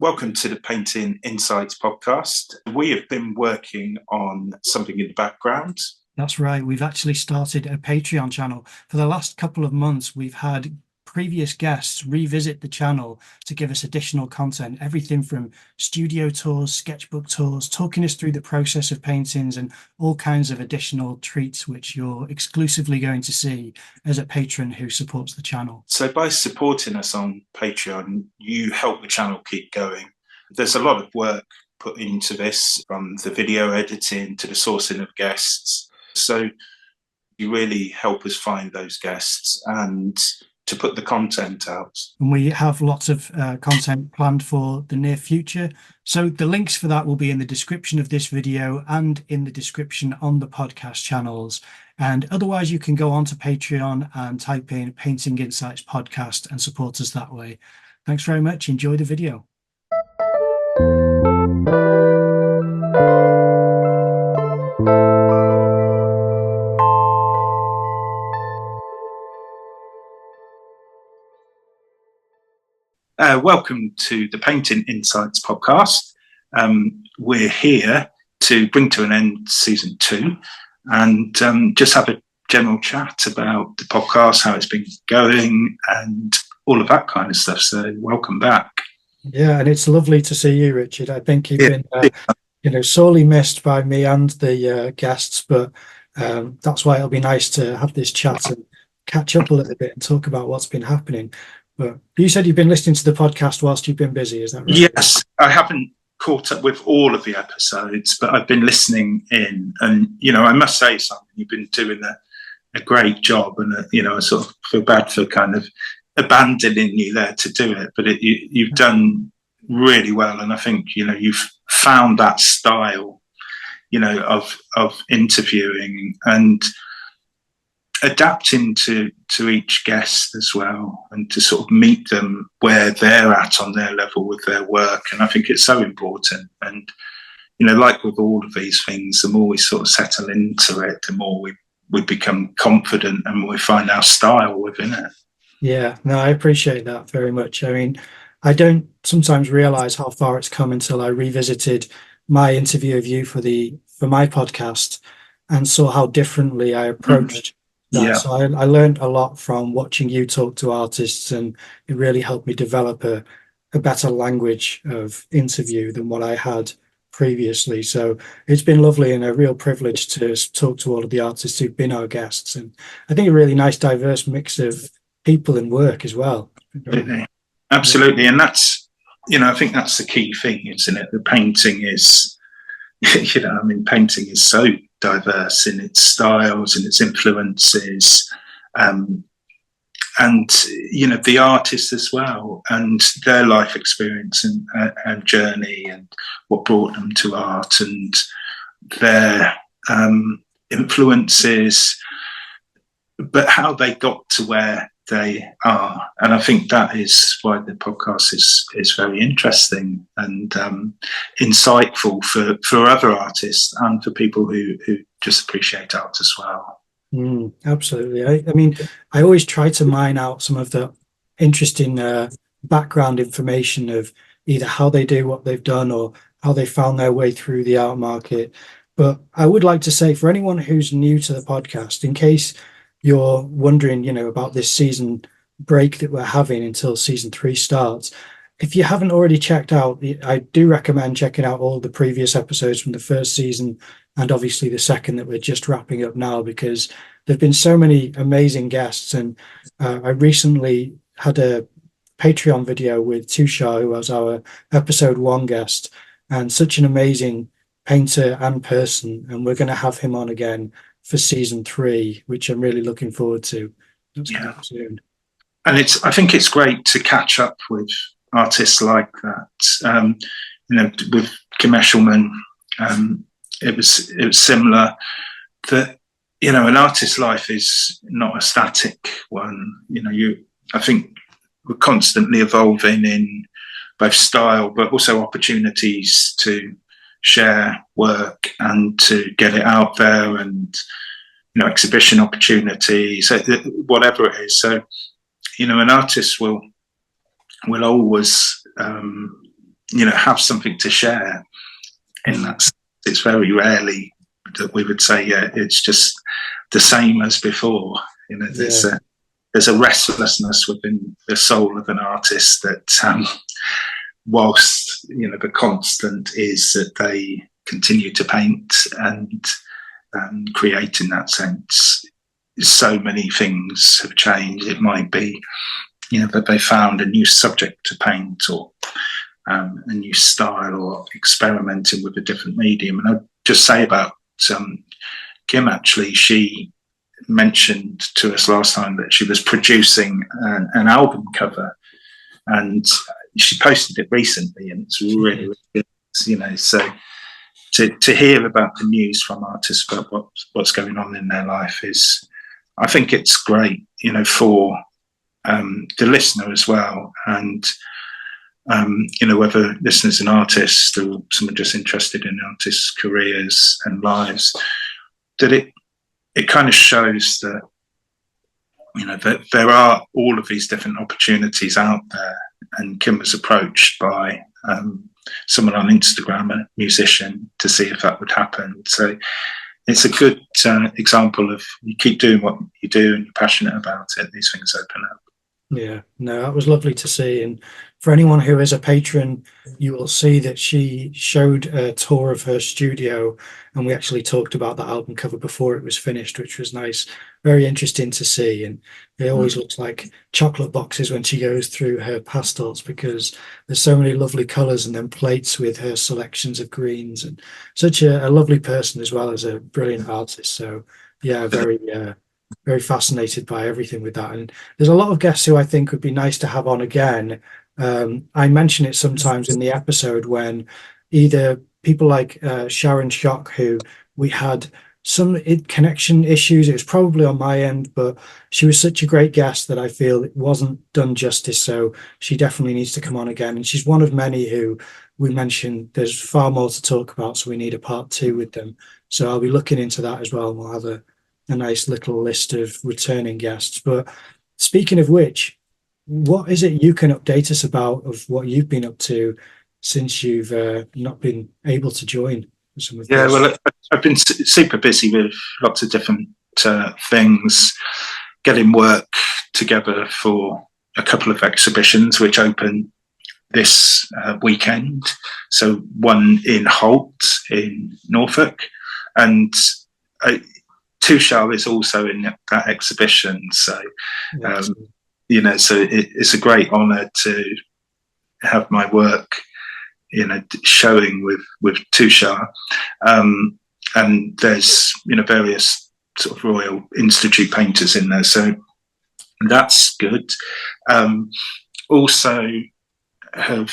Welcome to the Painting Insights podcast. We have been working on something in the background. That's right. We've actually started a Patreon channel. For the last couple of months, we've had previous guests revisit the channel to give us additional content, everything from studio tours, sketchbook tours, talking us through the process of paintings and all kinds of additional treats, which you're exclusively going to see as a patron who supports the channel. So by supporting us on Patreon, you help the channel keep going. There's a lot of work put into this, from the video editing to the sourcing of guests. So you really help us find those guests and to put the content out. And we have lots of content planned for the near future. So the links for that will be in the description of this video and in the description on the podcast channels. And otherwise, you can go on to Patreon and type in Painting Insights Podcast and support us that way. Thanks very much. Enjoy the video. Welcome to the Painting Insights podcast. We're here to bring to an end season 2 and just have a general chat about the podcast, how it's been going and all of that kind of stuff. So welcome back. Yeah, and it's lovely to see you, Richard. I think you've been sorely missed by me and the guests, but that's why it'll be nice to have this chat and catch up a little bit and talk about what's been happening. But you said you've been listening to the podcast whilst you've been busy, is that right? Yes, I haven't caught up with all of the episodes, but I've been listening in, and I must say something. You've been doing a great job, and I sort of feel bad for kind of abandoning you there to do it, but you've done really well, and I think you've found that style, of interviewing and adapting to each guest as well, and to sort of meet them where they're at on their level with their work. And I think it's so important. And like with all of these things, the more we sort of settle into it, the more we become confident and we find our style within it. Yeah, no, I appreciate that very much. I mean, I don't sometimes realize how far it's come until I revisited my interview of you for my podcast and saw how differently I approached that. Yeah. So I learned a lot from watching you talk to artists, and it really helped me develop a better language of interview than what I had previously. So it's been lovely and a real privilege to talk to all of the artists who've been our guests. And I think a really nice, diverse mix of people and work as well. Absolutely. And that's, I think that's the key thing, isn't it? The painting is, painting is so diverse in its styles and its influences, and the artists as well, and their life experience and journey, and what brought them to art, and their influences, but how they got to where they are. And I think that is why the podcast is very interesting and insightful for other artists and for people who just appreciate art as well. Absolutely. I mean, I always try to mine out some of the interesting background information of either how they do what they've done or how they found their way through the art market. But I would like to say, for anyone who's new to the podcast, in case you're wondering, about this season break that we're having until season 3 starts, if you haven't already checked out, I do recommend checking out all the previous episodes from the first season and obviously the second that we're just wrapping up now, because there've been so many amazing guests. And I recently had a Patreon video with Tushar, who was our episode 1 guest, and such an amazing painter and person. And we're going to have him on again for season 3, which I'm really looking forward to. That's coming up soon. And I think it's great to catch up with artists like that. With Kim Eshelman, it was similar. That an artist's life is not a static one. I think we're constantly evolving in both style, but also opportunities to share work and to get it out there, and exhibition opportunities, whatever it is. So an artist will always have something to share in that sense. It's very rarely that we would say, yeah, it's just the same as before. There's a restlessness within the soul of an artist that, whilst the constant is that they continue to paint and create in that sense. So many things have changed. It might be, that they found a new subject to paint, or a new style, or experimenting with a different medium. And I'd just say about Kim, actually, she mentioned to us last time that she was producing an album cover, and she posted it recently, and it's really, really good, so to hear about the news from artists about what's going on in their life is, I think it's great, for the listener as well. And, whether listeners and artists, or someone just interested in artists' careers and lives, that it kind of shows that, that there are all of these different opportunities out there. And Kim was approached by someone on Instagram, a musician, to see if that would happen. So it's a good example of, you keep doing what you do and you're passionate about it, these things open up. Yeah, no, that was lovely to see. And for anyone who is a patron, you will see that she showed a tour of her studio, and we actually talked about that album cover before it was finished, which was nice. Very interesting to see. And it always looks like chocolate boxes when she goes through her pastels, because there's so many lovely colors, and then plates with her selections of greens, and such a lovely person as well as a brilliant artist. So yeah, very fascinated by everything with that. And there's a lot of guests who I think would be nice to have on again. I mention it sometimes in the episode, when either people like Sharon Schock, who we had some connection issues. It was probably on my end, but she was such a great guest that I feel it wasn't done justice. So she definitely needs to come on again. And she's one of many who we mentioned there's far more to talk about, so we need a part 2 with them. So I'll be looking into that as well. We'll have a nice little list of returning guests. But speaking of which, what is it you can update us about of what you've been up to since you've not been able to join some of this? Well, I've been super busy with lots of different things, getting work together for a couple of exhibitions which open this weekend. So one in Holt in Norfolk, and Tushar is also in that exhibition. So, so it's a great honour to have my work, showing with Tushar. And there's, various sort of Royal Institute painters in there. So that's good. Also have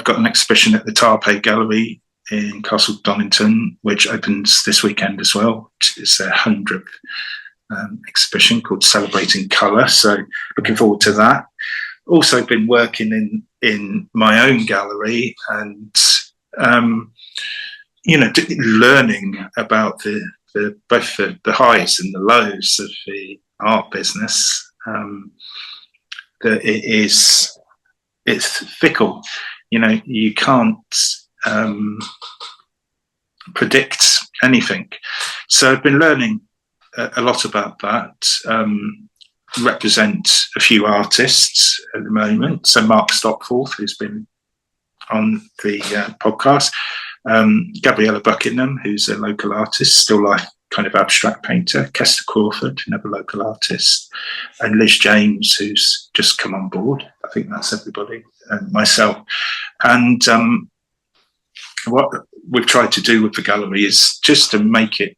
got an exhibition at the Tarpey Gallery in Castle Donington, which opens this weekend as well. It's their 100th exhibition called Celebrating Colour. So looking forward to that. Also been working in my own gallery, and learning about both the highs and the lows of the art business. That it's fickle. You can't predict anything. So I've been learning a lot about that. Represent a few artists at the moment. So Mark Stockforth, who's been on the podcast, Gabriella Buckingham, who's a local artist, still life kind of abstract painter, Kester Crawford, another local artist, and Liz James, who's just come on board. I think that's everybody, and myself. And what we've tried to do with the gallery is just to make it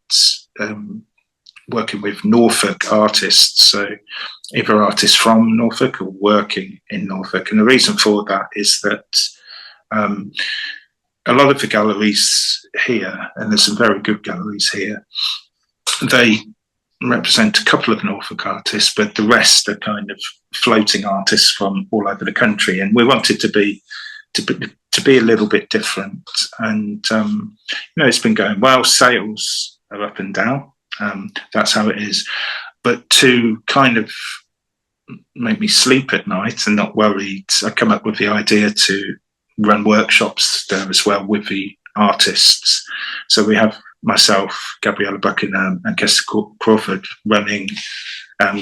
working with Norfolk artists, so either artists from Norfolk or working in Norfolk. And the reason for that is that a lot of the galleries here, and there's some very good galleries here, they represent a couple of Norfolk artists, but the rest are kind of floating artists from all over the country. And we wanted to be a little bit different. And it's been going well. Sales are up and down. That's how it is. But to kind of make me sleep at night and not worried, I come up with the idea to run workshops there as well with the artists. So we have myself, Gabriella Buckingham, and Kester Crawford running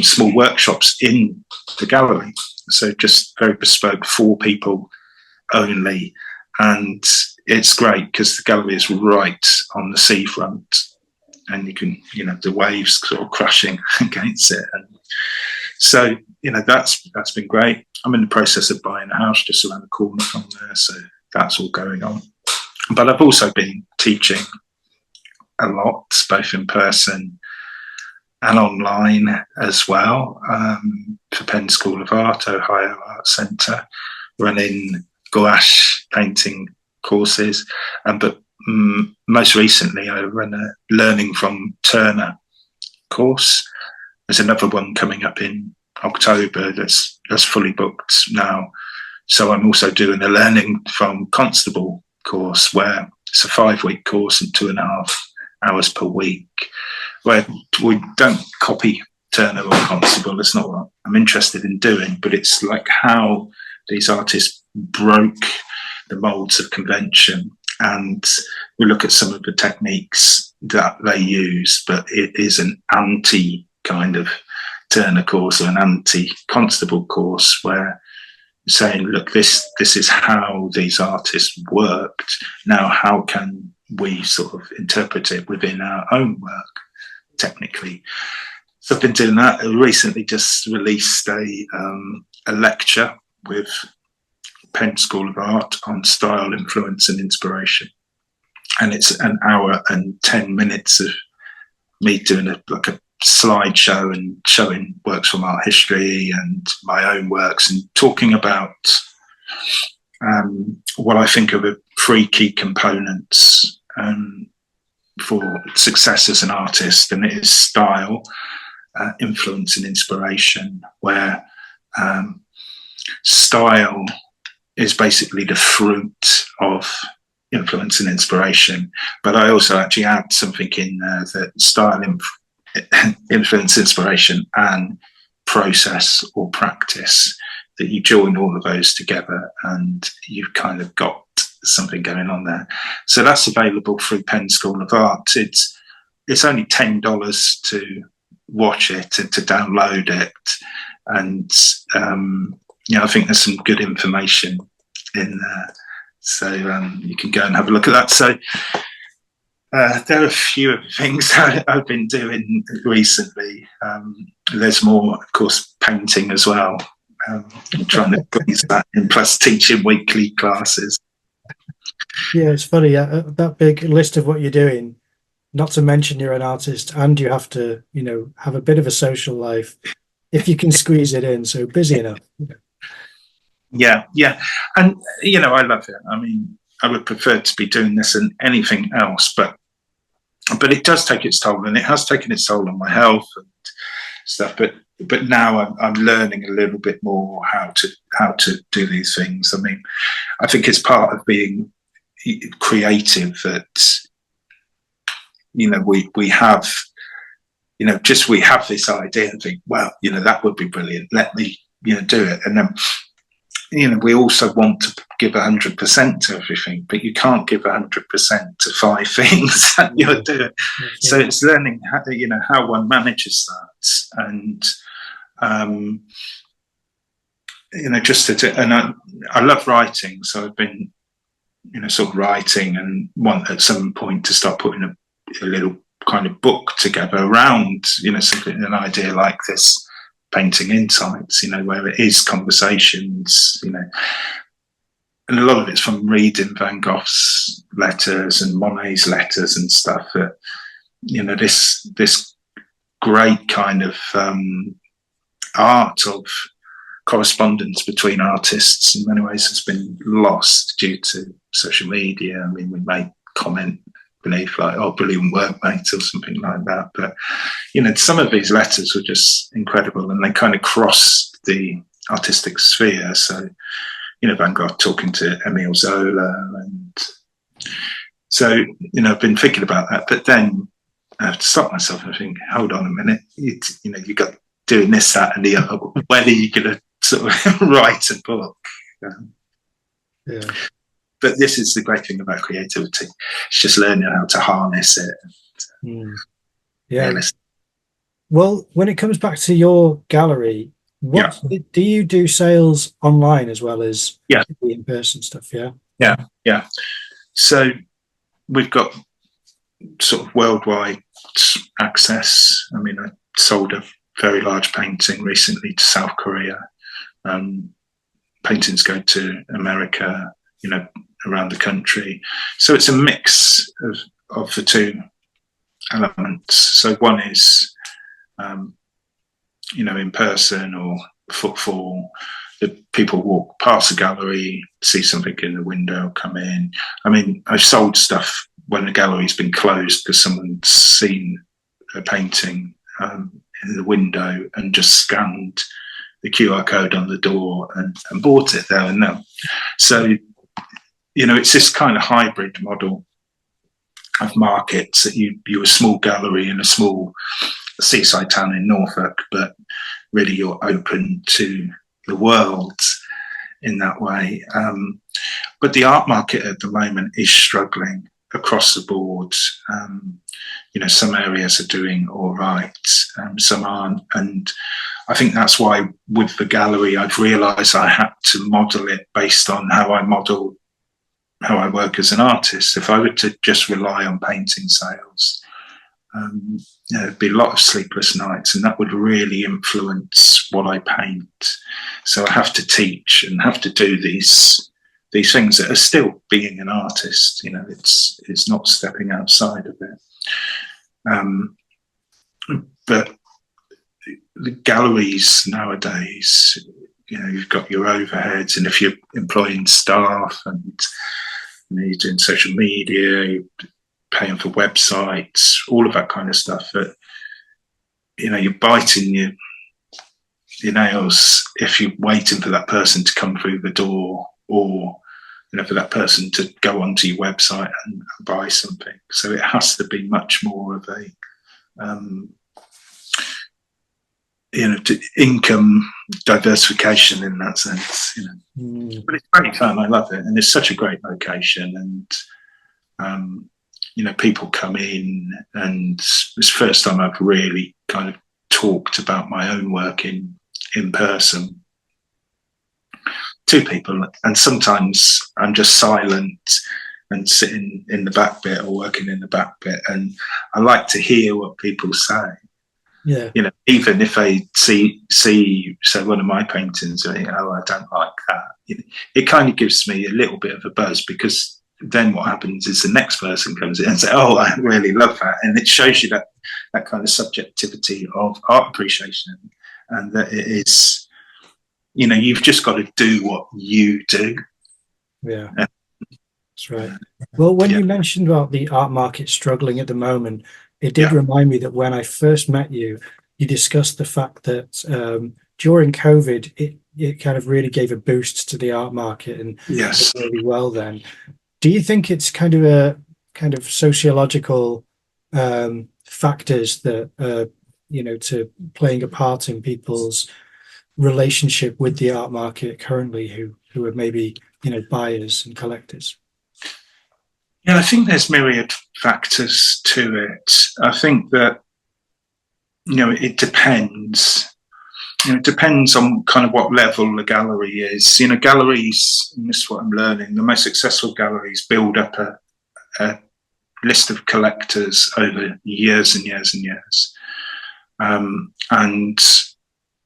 small workshops in the gallery. So just very bespoke, 4 people only. And it's great because the gallery is right on the seafront, and you can, the waves sort of crashing against it. And so, that's been great. I'm in the process of buying a house just around the corner from there, so that's all going on. But I've also been teaching a lot, both in person and online as well, for Penn School of Art, Ohio Art Centre, running gouache painting courses. But most recently, I run a Learning from Turner course. There's another one coming up in October that's fully booked now. So I'm also doing a Learning from Constable course, where it's a 5-week course and 2.5 hours per week, where we don't copy Turner or Constable. It's not what I'm interested in doing, but it's like how these artists broke the molds of convention, and we look at some of the techniques that they use, but it is an anti kind of Turner course or an anti-Constable course, where saying, look, this is how these artists worked. Now, how can we sort of interpret it within our own work technically? So I've been doing that. I recently just released a lecture with Penn School of Art on style, influence and inspiration. And it's an hour and 10 minutes of me doing a slideshow and showing works from art history and my own works, and talking about what I think are the 3 key components for success as an artist. And it is style, influence and inspiration, where style is basically the fruit of influence and inspiration. But I also actually add something in there that style, influence, inspiration and process or practice, that you join all of those together and you've kind of got something going on there. So that's available through Penn School of Art. It's only $10 to watch it and to download it. And I think there's some good information in there. So you can go and have a look at that. So there are a few of the things I've been doing recently. There's more, of course, painting as well. I'm trying to squeeze that in, plus teaching weekly classes. Yeah, it's funny, that big list of what you're doing, not to mention you're an artist and you have to, have a bit of a social life, if you can squeeze it in. So busy enough. Yeah. And, I love it. I mean, I would prefer to be doing this than anything else, but it does take its toll, and it has taken its toll on my health and stuff. But now I'm learning a little bit more how to do these things. I mean, I think it's part of being creative that, we have, we have this idea and think, well, that would be brilliant. Let me, do it. And then, we also want to give 100% to everything, but you can't give 100% to 5 things that you're doing. So it's learning how one manages that, and just to do. And I love writing, so I've been sort of writing, and want at some point to start putting a little kind of book together around something, an idea like this. Painting Insights, where it is conversations, and a lot of it's from reading Van Gogh's letters and Monet's letters and stuff. That this great kind of art of correspondence between artists in many ways has been lost due to social media. I mean, we may comment beneath like, "Oh, brilliant work, mate," or something like that. But some of these letters were just incredible, and they kind of crossed the artistic sphere. So, Van Gogh talking to Emile Zola, and so I've been thinking about that. But then I have to stop myself and think, hold on a minute, you got doing this, that, and the other. When are you going to sort of write a book? Yeah. but this is the great thing about creativity. It's just learning how to harness it. Yeah. Yeah. Well, when it comes back to your gallery, do you do sales online as well as the in-person stuff? Yeah. So we've got sort of worldwide access. I mean, I sold a very large painting recently to South Korea. Paintings go to America, around the country. So it's a mix of the two elements. So one is, in person or footfall. The people walk past the gallery, see something in the window, come in. I mean, I've sold stuff when the gallery's been closed because someone's seen a painting in the window and just scanned the QR code on the door and bought it there and then. So, it's this kind of hybrid model of markets that you're a small gallery in a small seaside town in Norfolk, but really you're open to the world in that way. But the art market at the moment is struggling across the board. Some areas are doing all right, some aren't. And I think that's why with the gallery, I've realised I had to model it based on how I work as an artist. If I were to just rely on painting sales, there'd be a lot of sleepless nights, and that would really influence what I paint. So I have to teach and have to do these things that are still being an artist. It's not stepping outside of it. But the galleries nowadays, you've got your overheads, and if you're employing staff and you're doing social media, you're paying for websites, all of that kind of stuff, that you're biting your nails if you're waiting for that person to come through the door, or for that person to go onto your website and buy something. So it has to be much more of a income diversification in that sense. But it's great fun. I love it, and it's such a great location. And people come in, and it's the first time I've really kind of talked about my own work in person to people. And sometimes I'm just silent and sitting in the back bit or working in the back bit, and I like to hear what people say. Yeah. Even if they see so one of my paintings, I don't like that. It kind of gives me a little bit of a buzz, because then what happens is the next person comes in and say, "Oh, I really love that," and it shows you that kind of subjectivity of art appreciation, and that it is, you've just got to do what you do. Yeah, that's right. Well, when you mentioned about the art market struggling at the moment, it did remind me that when I first met you, you discussed the fact that during COVID, it kind of really gave a boost to the art market, and did really well then. Do you think it's kind of sociological factors that to playing a part in people's relationship with the art market currently, who are maybe buyers and collectors? Yeah, I think there's myriad factors to it. I think that it depends. It depends on kind of what level the gallery is. Galleries, and this is what I'm learning, the most successful galleries build up a list of collectors over years and years and years. And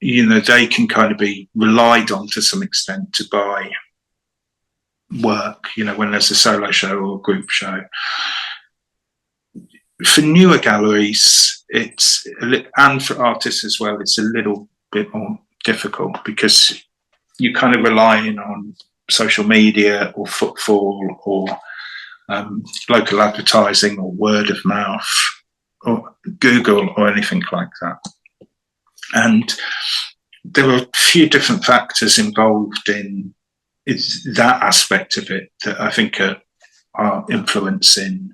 they can kind of be relied on to some extent to buy work, when there's a solo show or a group show. For newer galleries, and for artists as well, it's a little bit more difficult, because you're kind of relying on social media or footfall or local advertising or word of mouth or Google or anything like that. And there are a few different factors involved in that aspect of it that I think are influencing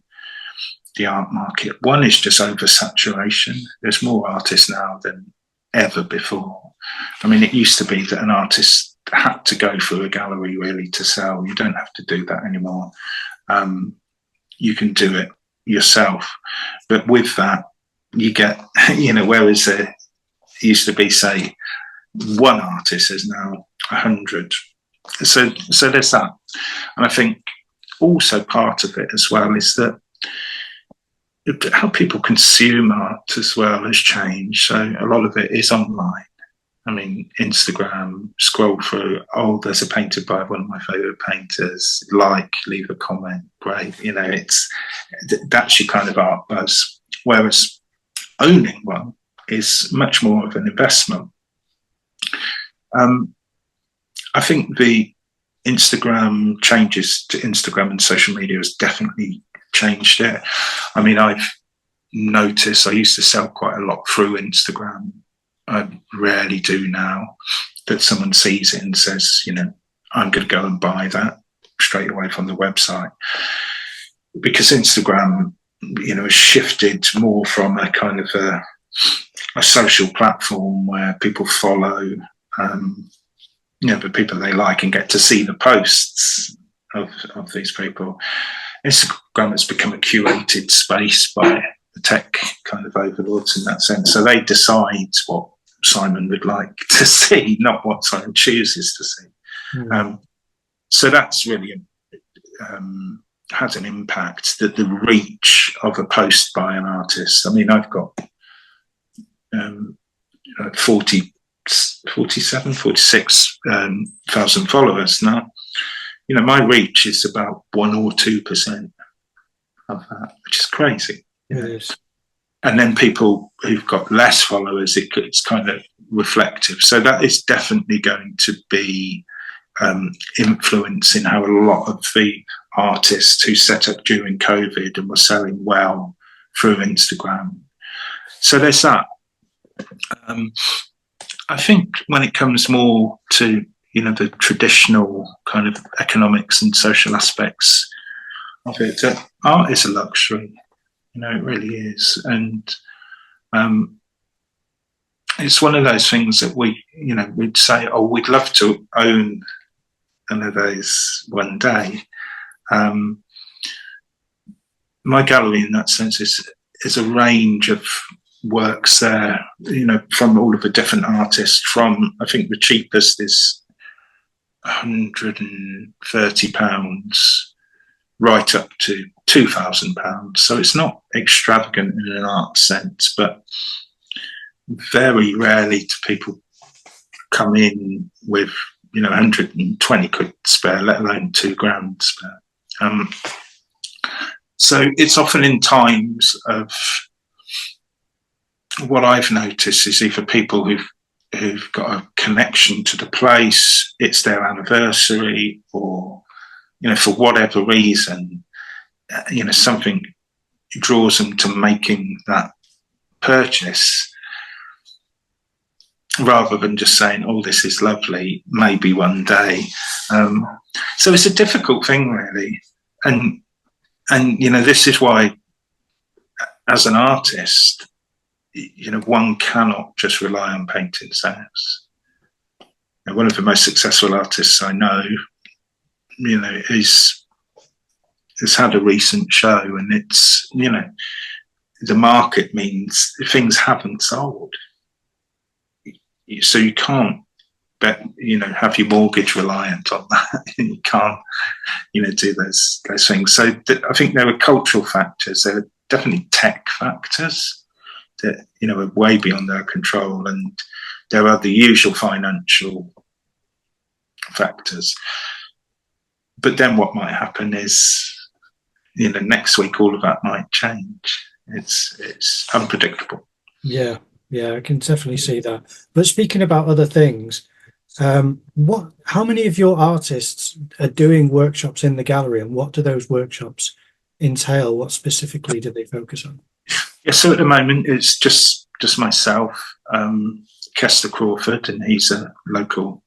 the art market. One is just oversaturation. There's more artists now than ever before. I mean, it used to be that an artist had to go through a gallery really to sell. You don't have to do that anymore. You can do it yourself. But with that, you get, whereas there used to be, say, one artist, is now 100. So there's that. And I think also part of it as well is that how people consume art as well has changed. So a lot of it is online. I mean, Instagram, scroll through, oh, there's a painting by one of my favourite painters, leave a comment, great. That's your kind of art buzz. Whereas owning one is much more of an investment. I think the Instagram changes to Instagram and social media has definitely changed it. I mean, I've noticed I used to sell quite a lot through Instagram. I rarely do now, that someone sees it and says, I'm going to go and buy that straight away from the website. Because Instagram, has shifted more from a kind of a social platform where people follow, the people they like and get to see the posts of these people. Instagram has become a curated space by the tech kind of overlords in that sense. So they decide what Simon would like to see, not what Simon chooses to see. So that's really has an impact, that the reach of a post by an artist. I mean, I've got 46,000 followers now. My reach is about 1 or 2% of that, which is crazy. It is. And then people who've got less followers, it's kind of reflective. So that is definitely going to be influencing how a lot of the artists who set up during COVID and were selling well through Instagram. So there's that. I think when it comes more to, the traditional kind of economics and social aspects of it, art is a luxury. It really is. And it's one of those things that we'd say, oh, we'd love to own one of those one day. My gallery in that sense is a range of works there, from all of the different artists, from, I think the cheapest is £130 right up to £2,000. So it's not extravagant in an art sense, but very rarely do people come in with 120 quid spare, let alone £2,000 spare. So it's often in times of, what I've noticed is either people who've got a connection to the place, it's their anniversary, or for whatever reason, something draws them to making that purchase, rather than just saying, oh, this is lovely, maybe one day. So it's a difficult thing, really. And this is why, as an artist, one cannot just rely on painting sales. One of the most successful artists I know, has had a recent show, and it's, the market means things haven't sold. So you can't have your mortgage reliant on that. You can't, do those things. So I think there are cultural factors. There are definitely tech factors that, are way beyond our control. And there are the usual financial factors. But then what might happen is, next week, all of that might change. It's unpredictable. Yeah, I can definitely see that. But speaking about other things, how many of your artists are doing workshops in the gallery, and what do those workshops entail? What specifically do they focus on? Yeah, so at the moment it's just myself, Kester Crawford, and he's a local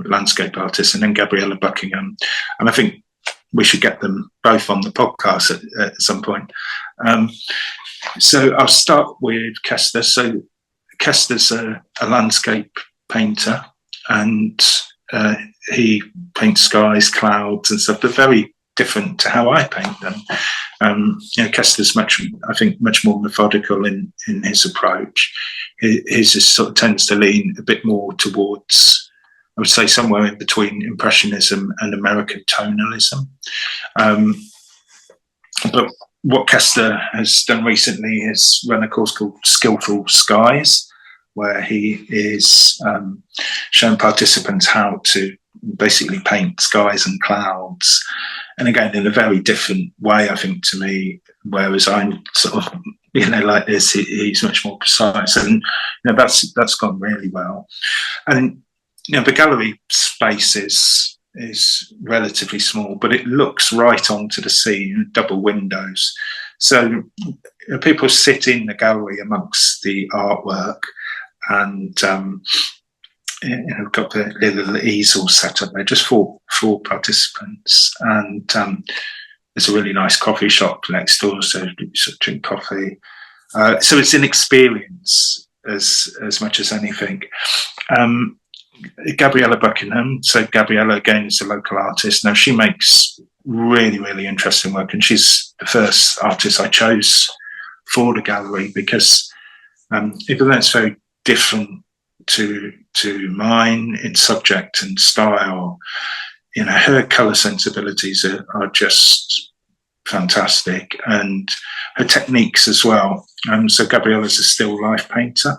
landscape artist, and then Gabriella Buckingham. And I think we should get them both on the podcast at some point. So I'll start with Kester. So Kester's a landscape painter, and he paints skies, clouds, and stuff. They're very different to how I paint them. Kester's I think, much more methodical in his approach. His sort of tends to lean a bit more towards, I would say, somewhere in between Impressionism and American tonalism. But what Kester has done recently is run a course called Skillful Skies, where he is showing participants how to basically paint skies and clouds. And again, in a very different way, I think, to me, whereas I'm sort of, like this, he's much more precise. And that's gone really well. And the gallery space is relatively small, but it looks right onto the sea, double windows. So people sit in the gallery amongst the artwork, and got the little easel set up there, just for participants. And there's a really nice coffee shop next door, so you sort of drink coffee. So it's an experience as much as anything. Gabriella Buckingham. So Gabriella, again, is a local artist. Now, she makes really, really interesting work, and she's the first artist I chose for the gallery because even though it's very different to mine in subject and style, her colour sensibilities are just fantastic, and her techniques as well. So Gabriella's a still life painter,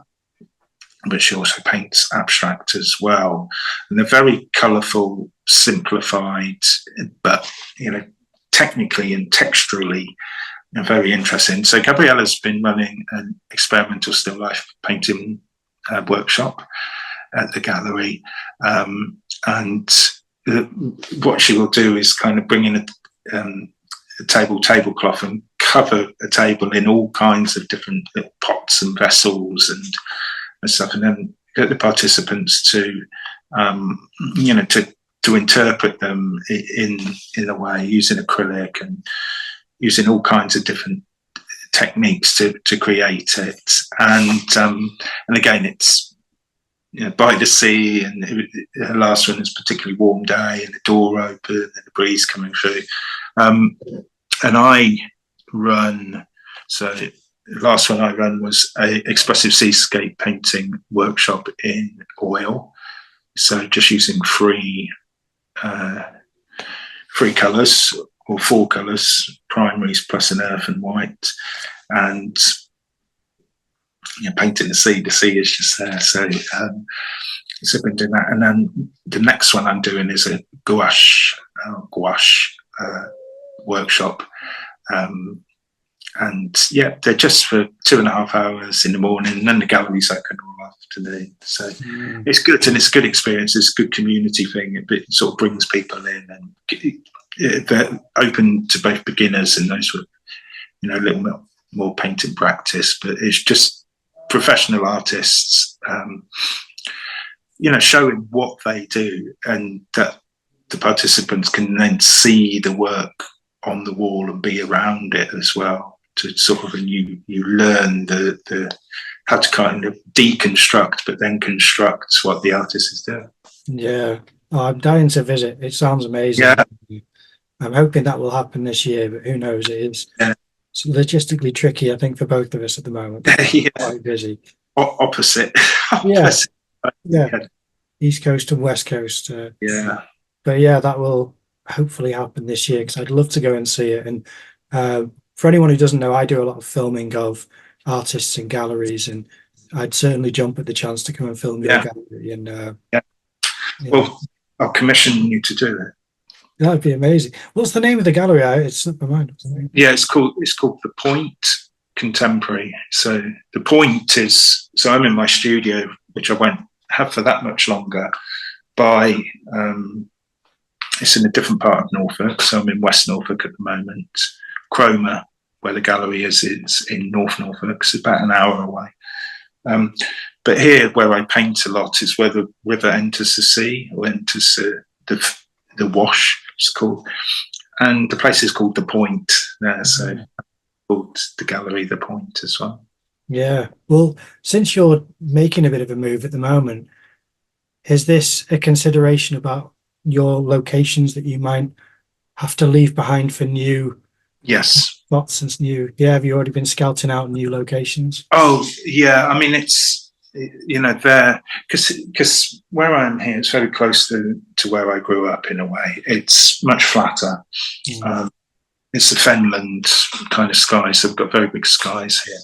but she also paints abstract as well. And they're very colourful, simplified, but, technically and texturally, very interesting. So Gabriella's been running an experimental still life painting workshop at the gallery. And what she will do is kind of bring in a tablecloth and cover a table in all kinds of different pots and vessels and stuff, and then get the participants to interpret them in a way, using acrylic and using all kinds of different techniques to create it. And again, it's by the sea, and the last one is a particularly warm day, and the door open and the breeze coming through. And I run, so the last one I ran was a expressive seascape painting workshop in oil. So just using three colours, or four colours, primaries plus an earth and white, and painting the sea. The sea is just there. So I've been doing that. And then the next one I'm doing is a gouache workshop. And they're just for 2.5 hours in the morning, and then the gallery's open all afternoon. So it's good, and it's a good experience. It's a good community thing. It sort of brings people in, and they're open to both beginners and those with, a little bit more painting practice. But it's just professional artists, showing what they do, and that the participants can then see the work on the wall and be around it as well. To sort of, and you learn the how to kind of deconstruct, but then construct what the artist is doing. Yeah, I'm dying to visit. It sounds amazing. Yeah. I'm hoping that will happen this year, but who knows? It's logistically tricky, I think, for both of us at the moment. Yeah. Quite busy. Opposite. Yeah. East Coast and West Coast. But that will hopefully happen this year, because I'd love to go and see it. And for anyone who doesn't know, I do a lot of filming of artists in galleries, and I'd certainly jump at the chance to come and film your gallery. And well, I'll commission you to do it. That'd be amazing. What's the name of the gallery? It's slipped my mind. Yeah, it's called The Point Contemporary. So the point is, so I'm in my studio, which I won't have for that much longer. It's in a different part of Norfolk, so I'm in West Norfolk at the moment. Cromer, where the gallery is in North Norfolk. It's about an hour away. But here, where I paint a lot, is where the river enters the sea, or enters the wash, it's called. And the place is called The Point there, so called the gallery The Point as well. Yeah. Well, since you're making a bit of a move at the moment, is this a consideration about your locations that you might have to leave behind for new Yes. spots and new? Yeah, have you already been scouting out new locations? Oh, yeah. I mean, it's, there, because where I am here, it's very close to where I grew up in a way. It's much flatter. Mm. It's the Fenland kind of skies. So we've got very big skies here.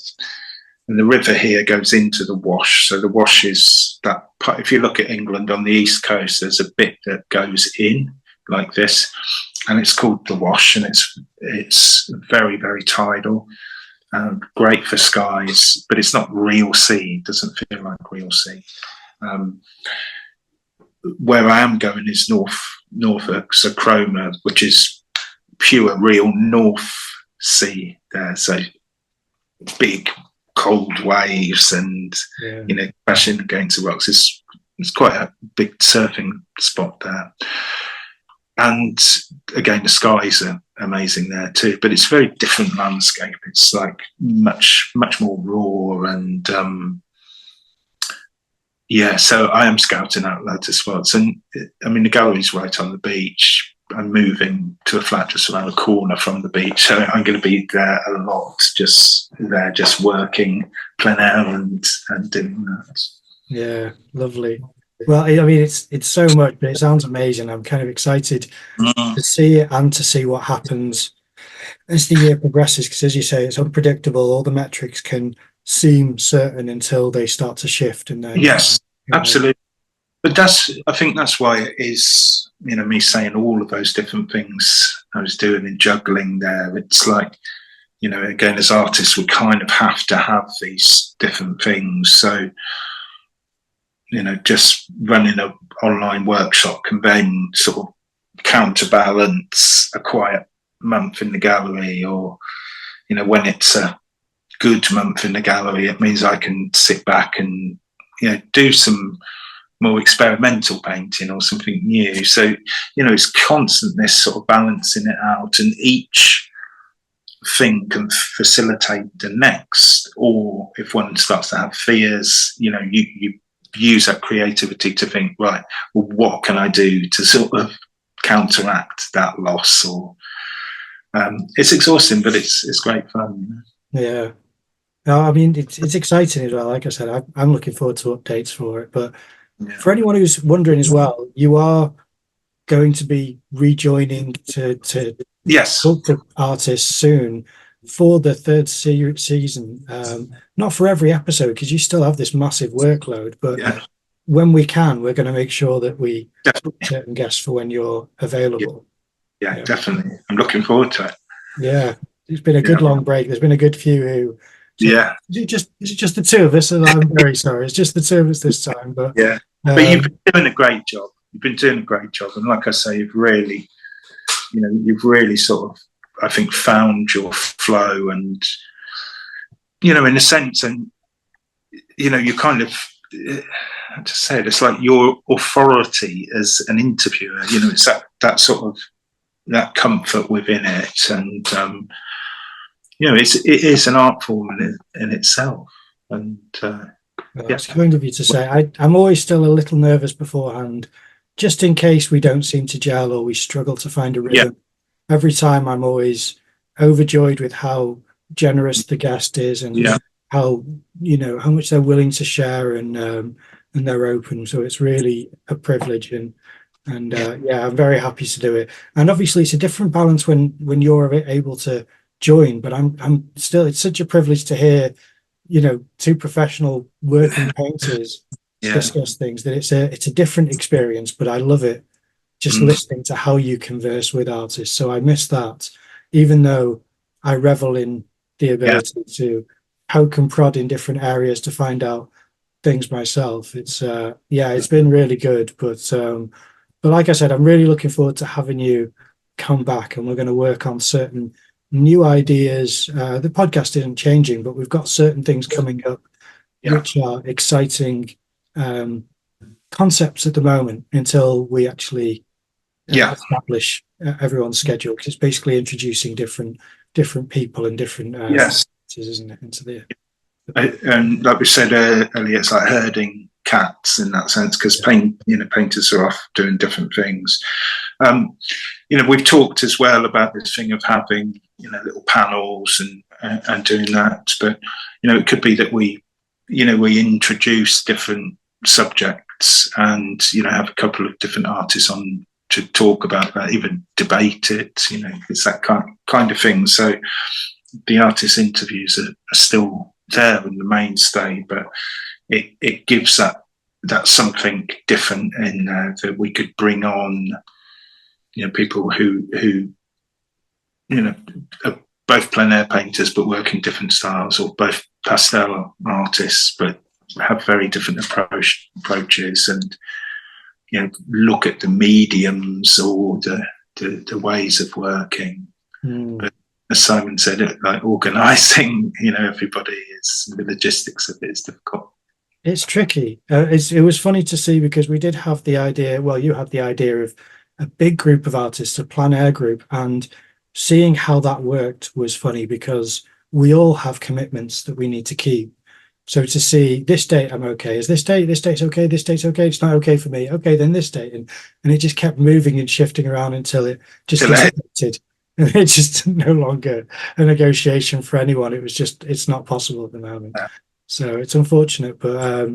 And the river here goes into the Wash. So the Wash is that part. If you look at England on the east coast, there's a bit that goes in like this, and it's called the Wash, and it's very, very tidal. Great for skies, but it's not real sea. It doesn't feel like real sea. Where I am going is Norfolk, so Cromer, which is pure, real North Sea there. So big, cold waves and, crashing against the rocks. It's quite a big surfing spot there. And again, the skies are amazing there too, but it's a very different landscape. It's like much, much more raw and, so I am scouting out loads of spots. And I mean, the gallery's right on the beach. I'm moving to a flat just around the corner from the beach. So I'm going to be there a lot, just working plein air and doing that. Yeah, lovely. Well, I mean, it's so much, but it sounds amazing. I'm kind of excited to see it and to see what happens as the year progresses. Because as you say, it's unpredictable. All the metrics can seem certain until they start to shift. And then, yes, absolutely. But I think that's why it is, me saying all of those different things I was doing in juggling there. It's like, again, as artists, we kind of have to have these different things. So, just running an online workshop can then sort of counterbalance a quiet month in the gallery, or, when it's a good month in the gallery, it means I can sit back and, do some more experimental painting or something new. So, it's constant this sort of balancing it out, and each thing can facilitate the next. Or if one starts to have fears, you use that creativity to think, right, well, what can I do to sort of counteract that loss? Or it's exhausting, but it's great fun. Yeah. No, I mean, it's exciting as well. Like I said, I'm looking forward to updates for it. But for anyone who's wondering as well, you are going to be rejoining to yes, talk to artists soon for the third season. Not for every episode, because you still have this massive workload. But when we can, we're going to make sure that we book certain guests for when you're available. Yeah, definitely. I'm looking forward to it. Yeah, it's been a good long break. There's been a good few who. Is it just the two of us? And I'm very sorry. It's just the two of us this time. But but you've been doing a great job. And like I say, you've really sort of, I think, found your flow, and in a sense, and you kind of, I just said, it's like your authority as an interviewer. It's that sort of that comfort within it, and it is an art form in itself. And it's kind of you to say. I'm always still a little nervous beforehand, just in case we don't seem to gel or we struggle to find a rhythm. Every time I'm always overjoyed with how generous the guest is, and how how much they're willing to share, and they're open. So it's really a privilege, and I'm very happy to do it. And obviously, it's a different balance when you're able to join. But I'm still. It's such a privilege to hear, two professional working painters discuss things, that it's a different experience. But I love it. Just listening to how you converse with artists. So I miss that, even though I revel in the ability to poke and prod in different areas to find out things myself. It's it's been really good. But like I said, I'm really looking forward to having you come back, and we're going to work on certain new ideas. The podcast isn't changing, but we've got certain things coming up which are exciting concepts at the moment, until we actually establish everyone's schedule, because it's basically introducing different people and different isn't it, into the and like we said earlier, it's like herding cats in that sense, because painters are off doing different things. We've talked as well about this thing of having little panels and doing that, but it could be that we introduce different subjects and have a couple of different artists on to talk about that, even debate it. It's that kind of thing. So the artist interviews are still there in the mainstay, but it gives that something different in there that we could bring on. People who are both plein air painters but work in different styles, or both pastel artists but have very different approaches, and look at the mediums or the ways of working. But as Simon said, like organising, everybody is, the logistics of it is difficult. It's tricky. It was funny to see, because we did have the idea. Well, you had the idea of a big group of artists, a plein air group, and seeing how that worked was funny, because we all have commitments that we need to keep. So to see this date, I'm okay. Is this date's okay? This date's okay. It's not okay for me. Okay, then this date, and it just kept moving and shifting around until it just disappeared. And it's just no longer a negotiation for anyone. It's not possible at the moment. So it's unfortunate, but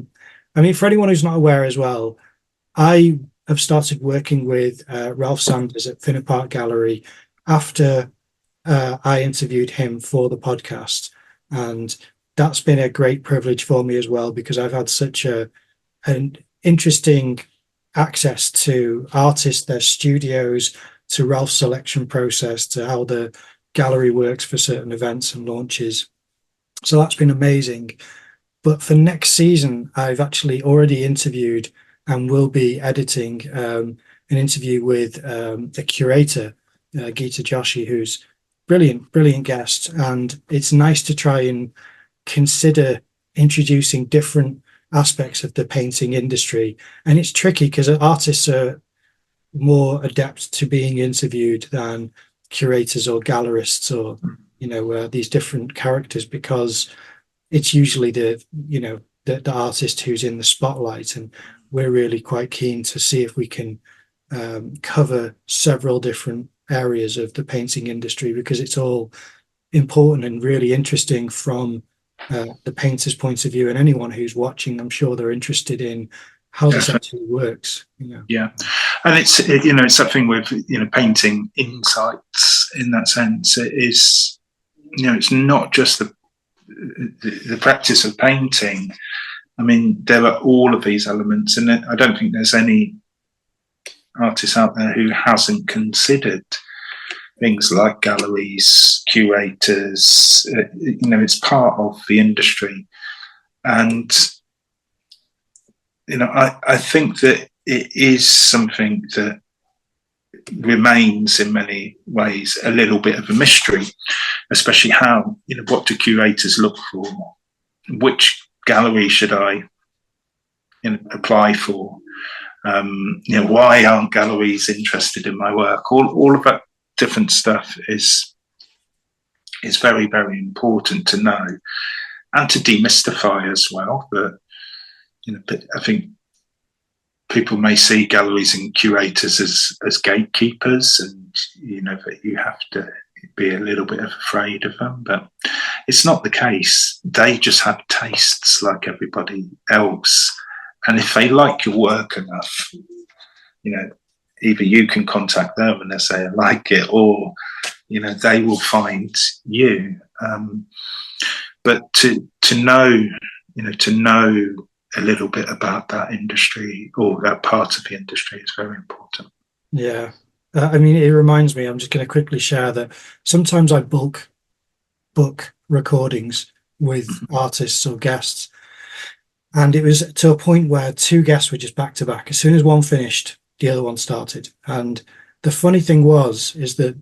for anyone who's not aware as well, I have started working with Ralph Sanders at Finner Park Gallery after I interviewed him for the podcast, and that's been a great privilege for me as well, because I've had such an interesting access to artists, their studios, to Ralph's selection process, to how the gallery works for certain events and launches. So that's been amazing. But for next season, I've actually already interviewed and will be editing an interview with the curator, Geeta Joshi, who's brilliant guest. And it's nice to try and consider introducing different aspects of the painting industry. And it's tricky because artists are more adept to being interviewed than curators or gallerists or these different characters, because it's usually the artist who's in the spotlight, and we're really quite keen to see if we can cover several different areas of the painting industry, because it's all important and really interesting from the painter's point of view. And anyone who's watching, I'm sure they're interested in how this actually works. Yeah, and it's something with painting insights in that sense. It is it's not just the practice of painting. There are all of these elements, and I don't think there's any artist out there who hasn't considered things like galleries, curators. It's part of the industry, and I think that it is something that remains in many ways a little bit of a mystery, especially how what do curators look for, which gallery should I apply for, why aren't galleries interested in my work? All of that different stuff is very, very important to know and to demystify as well. But I think people may see galleries and curators as gatekeepers, and that you have to be a little bit afraid of them, but it's not the case. They just have tastes like everybody else, and if they like your work enough, either you can contact them and they say I like it, or they will find you. But to know a little bit about that industry or that part of the industry is very important. Yeah. It reminds me, I'm just going to quickly share that sometimes I bulk book recordings with artists or guests. And it was to a point where two guests were just back to back. As soon as one finished, the other one started. And the funny thing is that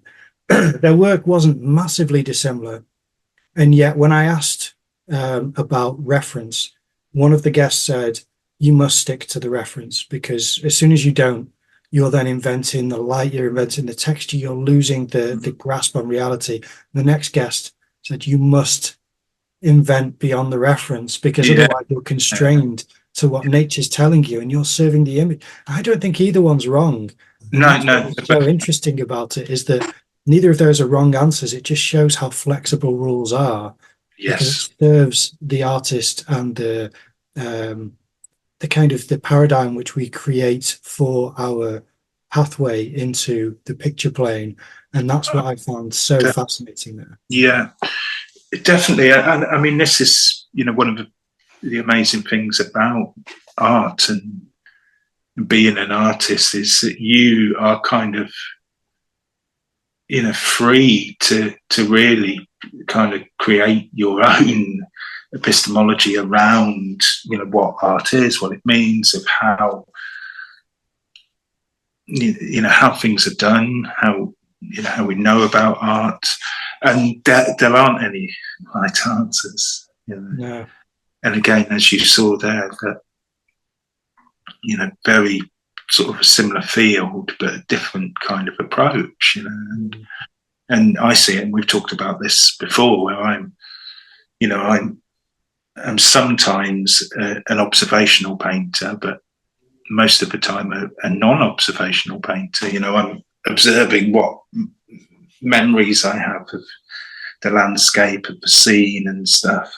their work wasn't massively dissimilar. And yet when I asked about reference, one of the guests said, you must stick to the reference, because as soon as you don't, you're then inventing the light, you're inventing the texture, you're losing the grasp on reality. The next guest said, you must invent beyond the reference, because otherwise you're constrained to what nature's telling you, and you're serving the image. I don't think either one's wrong. And No, that's no, what's so interesting about it, is that neither of those are wrong answers. It just shows how flexible rules are, because yes, it serves the artist and the kind of the paradigm which we create for our pathway into the picture plane. And that's what I found so fascinating there. yeah, definitely. And I mean, this is, one of the amazing things about art and being an artist, is that you are kind of, free to really kind of create your own epistemology around, what art is, what it means, of how, how things are done, how we know about art. And there aren't any right answers, No. And again, as you saw there, that, very sort of a similar field, but a different kind of approach, and I see it, and we've talked about this before, where I'm sometimes an observational painter, but most of the time a non-observational painter. I'm observing what memories I have of the landscape, of the scene and stuff,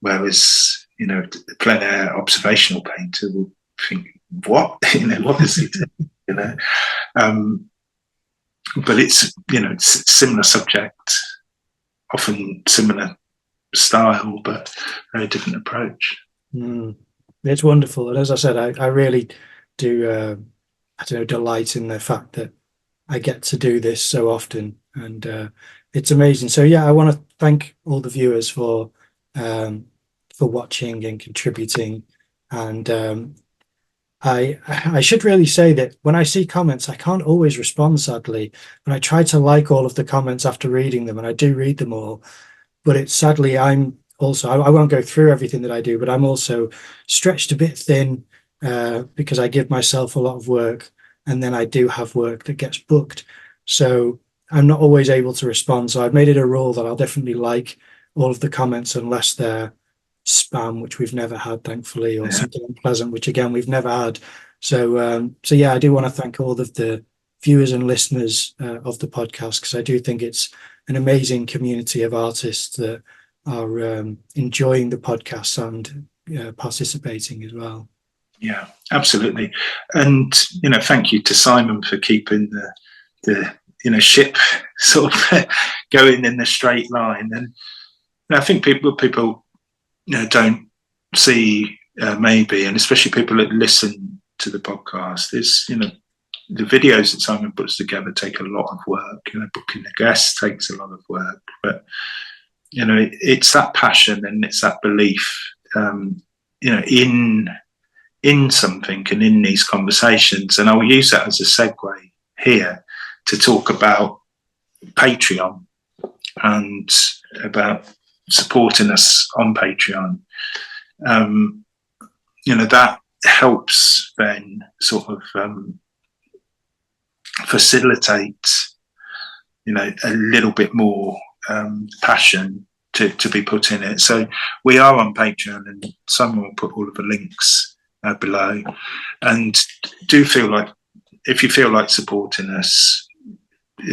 whereas, a plein air observational painter will think, what? What is he doing? But it's, it's a similar subject, often similar style, but very different approach. It's wonderful. And as I said, I really do, delight in the fact that I get to do this so often, and it's amazing. So yeah, I want to thank all the viewers for watching and contributing. And I should really say that when I see comments, I can't always respond, sadly, but I try to like all of the comments after reading them, and I do read them all. But it's sadly, I'm also, I won't go through everything that I do, but I'm also stretched a bit thin because I give myself a lot of work, and then I do have work that gets booked. So I'm not always able to respond. So I've made it a rule that I'll definitely like all of the comments, unless they're spam, which we've never had, thankfully, or something unpleasant, which again we've never had. So yeah, I do want to thank all of the viewers and listeners of the podcast, because I do think it's an amazing community of artists that are enjoying the podcast and participating as well. Yeah, absolutely. And thank you to Simon for keeping the ship sort of going in a straight line. And I think people don't see, maybe, and especially people that listen to the podcast, is the videos that Simon puts together take a lot of work. Booking the guests takes a lot of work, but it's that passion and it's that belief in something and in these conversations. And I'll use that as a segue here to talk about Patreon and about supporting us on Patreon. That helps then sort of facilitate a little bit more passion to be put in it. So we are on Patreon, and someone will put all of the links below. And do feel like, if you feel like supporting us,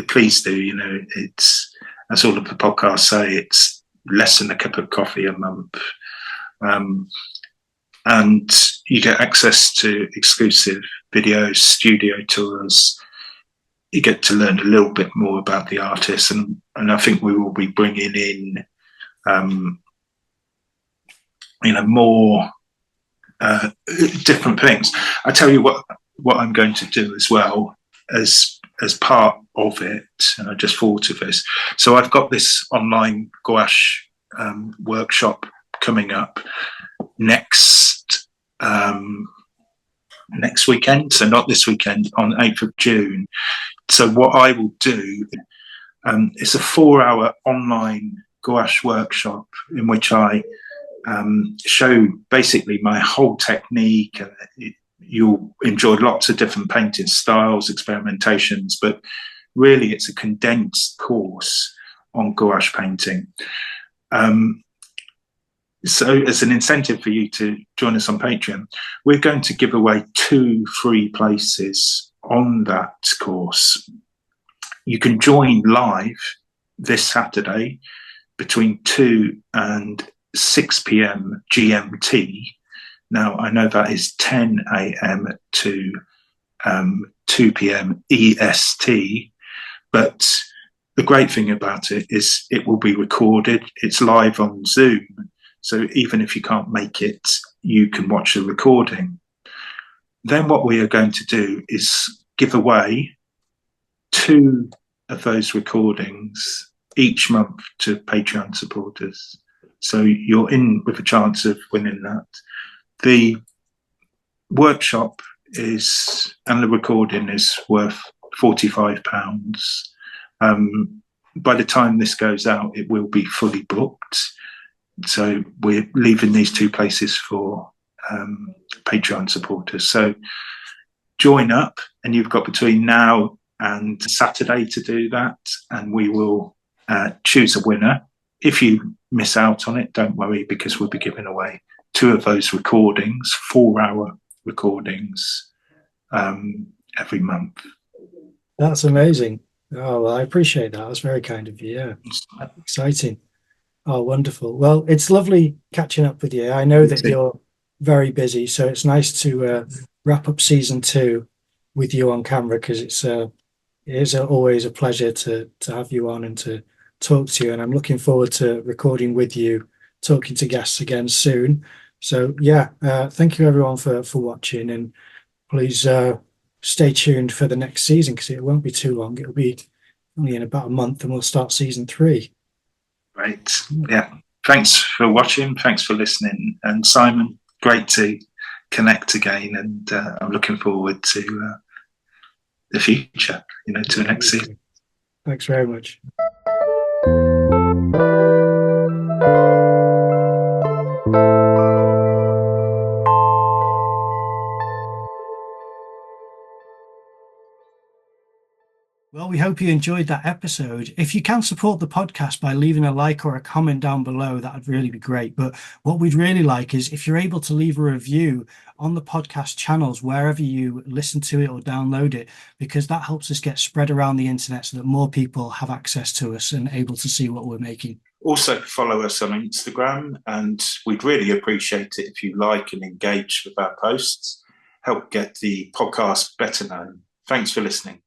please do. It's, as all of the podcasts say, it's less than a cup of coffee a month. And you get access to exclusive videos, studio tours. You get to learn a little bit more about the artists, and I think we will be bringing in, more different things. I tell you what I'm going to do as well as part of it, and I just thought of this. So I've got this online gouache workshop coming up next weekend, so not this weekend, on 8th of June. So what I will do, it's a 4-hour online gouache workshop in which I show basically my whole technique. You'll enjoy lots of different painting styles, experimentations, but really it's a condensed course on gouache painting. So as an incentive for you to join us on Patreon, we're going to give away 2 free places on that course. You can join live this Saturday between 2 and 6 p.m. GMT. Now, I know that is 10 a.m. to 2 p.m. EST, but the great thing about it is it will be recorded. It's live on Zoom. So even if you can't make it, you can watch the recording. Then what we are going to do is give away 2 of those recordings each month to Patreon supporters. So you're in with a chance of winning that. The workshop and the recording is worth £45. By the time this goes out, it will be fully booked. So we're leaving these 2 places for Patreon supporters. So join up, and you've got between now and Saturday to do that, and we will choose a winner. If you miss out on it, don't worry, because we'll be giving away 2 of those recordings, 4-hour recordings, every month. That's amazing. Oh, well, I appreciate that. That's very kind of you. Yeah, that's exciting. Oh, wonderful. Well, it's lovely catching up with you. I know that you're very busy, so it's nice to wrap up season 2 with you on camera, because it is always a pleasure to have you on and to talk to you. And I'm looking forward to recording with you, talking to guests again soon. So yeah, thank you everyone for watching, and please stay tuned for the next season, because it won't be too long. It'll be only in about a month, and we'll start season 3. Great. Yeah. Thanks for watching. Thanks for listening. And Simon, great to connect again. And I'm looking forward to the future, to the next season. Thanks very much. Well, we hope you enjoyed that episode. If you can support the podcast by leaving a like or a comment down below, that would really be great. But what we'd really like is if you're able to leave a review on the podcast channels, wherever you listen to it or download it, because that helps us get spread around the internet so that more people have access to us and able to see what we're making. Also, follow us on Instagram, and we'd really appreciate it if you like and engage with our posts. Help get the podcast better known. Thanks for listening.